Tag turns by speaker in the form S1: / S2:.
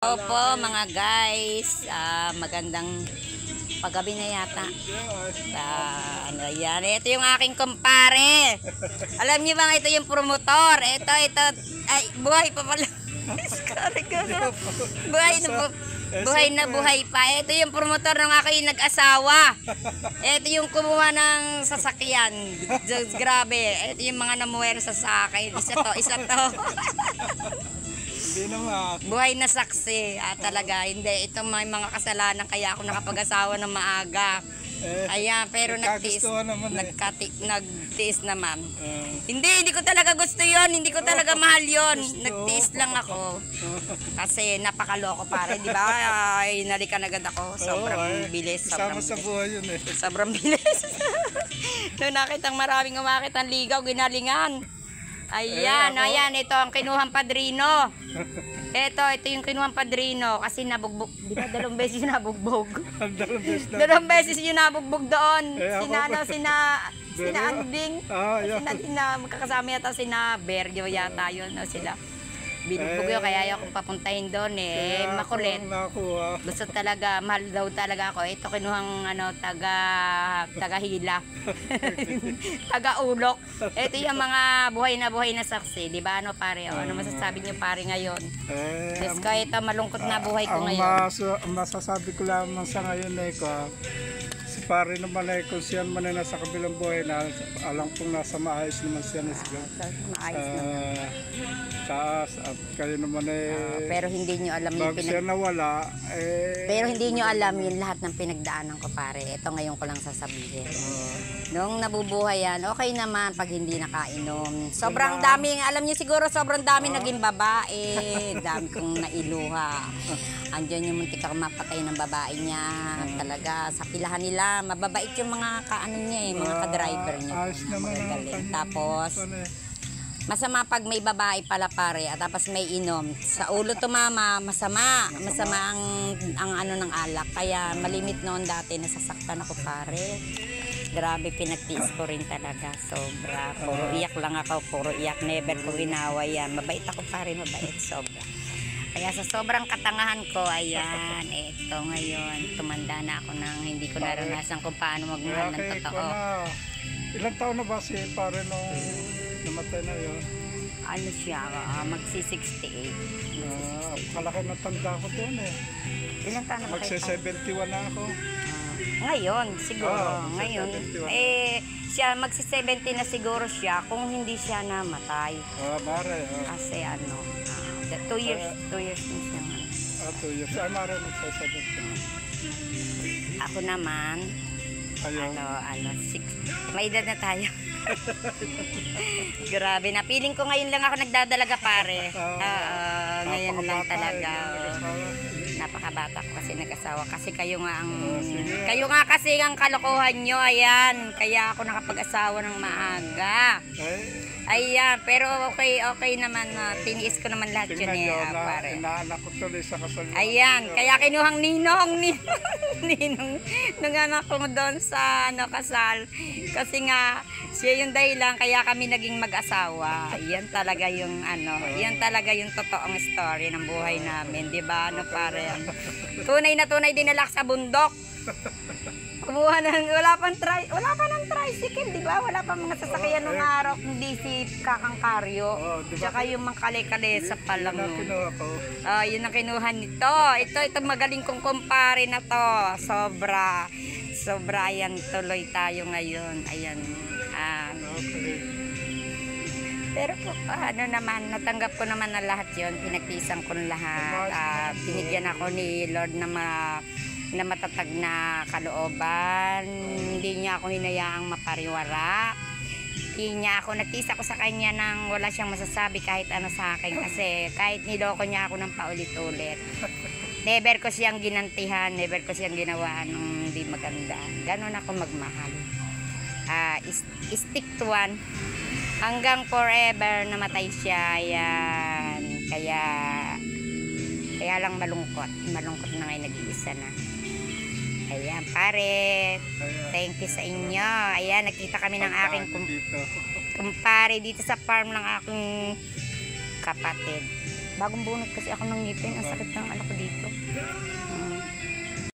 S1: Opo mga guys, magandang paggabi na yata. Ano yan? Ito yung aking kumpare. Alam niyo bang ito yung promotor? Ito, ay buhay pa pala. Buhay pa. Ito yung promotor ng aking nag-asawa. Ito yung kumuha ng sasakyan. Grabe. Ito yung mga namuwer sa akin. Isa to.
S2: Hindi naman.
S1: Buhay na saksi. Talaga, hindi. Ito may mga kasalanan kaya ako nakapag-asawa ng maaga. Ayan, pero nagtiis naman. Hindi ko talaga gusto yon, hindi ko talaga mahal yon. Nagtiis lang ako. Kasi napakaloko pare, di ba? Ay, nalikan agad ako. Sobrang bilis.
S2: Sama sa buhay yun eh.
S1: Sobrang bilis. Noong nakitang maraming umakit ang ligaw, ginalingan. Ayan, ayan, ito ang kinuhang padrino. Ito yung kinuhang padrino kasi nabugbog. Di ba, 2 beses yung nabugbog? 2 beses yung nabugbog doon. Sina Anding. Sina magkakasama yata sina Bergyo yata yun. Sila binugbog yun, kaya ayaw kong papuntahin doon eh. Makulit. Gusto talaga, mahal daw talaga ako. Ito kinuhang taga-hila. Taga-ulok. Ito yung mga buhay na saksi. Di ba ano pare? Ano masasabi niyo pare ngayon? Diyos ko, ito malungkot na buhay ko ngayon.
S2: Ang masasabi ko lamang sa ngayon eh si pare naman eh kung siya man ay nasa kabilang buhay na alam kong nasa maayos naman siya na sila.
S1: Maayos naman.
S2: Taas at kayo naman eh
S1: pero hindi nyo alam yung
S2: siya nawala
S1: pero hindi nyo alam yung lahat ng pinagdaanan ko pare. Ito ngayon ko lang sasabihin. Nung nabubuhay yan, okay naman pag hindi nakainom. Sobrang daming, alam nyo siguro sobrang dami naging babae. Dami kong nailuha. Andiyan yung muntik ako mapatay ng babae niya. Talaga sa pilahan nila, mababait yung mga kaano niya eh, mga ka-driver niya. Magagaling. Tapos masama pag may babae pala pare at tapos may inom. Sa ulo tumama, masama ang ano ng alak. Kaya malimit noon dati nasasaktan ako pare. Grabe, pinagtiis ko rin talaga. Sobra. Puro iyak lang ako. Puro iyak. Never ko ginawa yan. Mabait ako pare. Mabait. Sobra. Kaya sa sobrang katangahan ko, ayan, eto ngayon. Tumanda na ako nang hindi ko naranasan kung paano magmahal ng totoo.
S2: Ilang taon na ba si pare nung namatay na yun?
S1: Ano siya? Magsi-68.
S2: Kalaki na tanda ko doon eh.
S1: Ilang taon na ba kayo?
S2: Magsi-71 na ako.
S1: Ngayon, siguro. Ngayon. Siya magsi-70 na siguro siya kung hindi siya namatay.
S2: Mare.
S1: Kasi 2 years din siya.
S2: 2 years. Ay, mare magsi-70.
S1: Ako naman, may edad na tayo. Grabe na. Feeling ko ngayon lang ako nagdadalaga pare. Ngayon lang talaga. Napakabata ko kasi nag-asawa. Kasi kayo nga kasi ang kalokohan nyo. Ayan. Kaya ako nakapag-asawa ng maaga. Ayan. Pero okay naman. Tiniis ko naman lahat yun eh. Pare.
S2: Inaanak ko tuloy sa kasal.
S1: Ayan. Kaya kinuhang ninong. Nung anak ko doon sa kasal. Kasi nga siya yung dahilan kaya kami naging mag-asawa. Yan talaga yung yan talaga yung totoong story ng buhay namin, 'di ba? Pare. Tunay na tunay dinala sa bundok. Kumuha ng wala pa ng tricycle, 'di ba? Wala pa mga sasakyan nung araw kundi si Kakang Karyo. Tsaka yung mga kale-kalesa pa lang nun. Yun ang kinuha nito. Ito magaling kong kumpare na to. Sobra. Ayan, tuloy tayo ngayon. Ayan. Pero naman, natanggap ko naman na lahat yon. Pinagtiisan ko lahat. Binigyan ako ni Lord na matatag na kalooban. Hindi niya ako hinayaang mapariwara. Nagtiis ako sa kanya nang wala siyang masasabi kahit ano sa akin. Kasi kahit niloko niya ako ng paulit-ulit. Never ko siyang ginantihan, never ko siyang ginawaan ng hindi maganda. Ganon ako magmahal. Stick to one. Hanggang forever namatay siya. Ayan. Kaya lang malungkot. Malungkot na ngayon, nag-iisa na. Ayan, pare. Thank you sa inyo. Ayan, nakita kami ng aking kumpare dito sa farm ng aking kapatid. Bagong bunot kasi ako ng ngipin. Ang sakit ng ano ko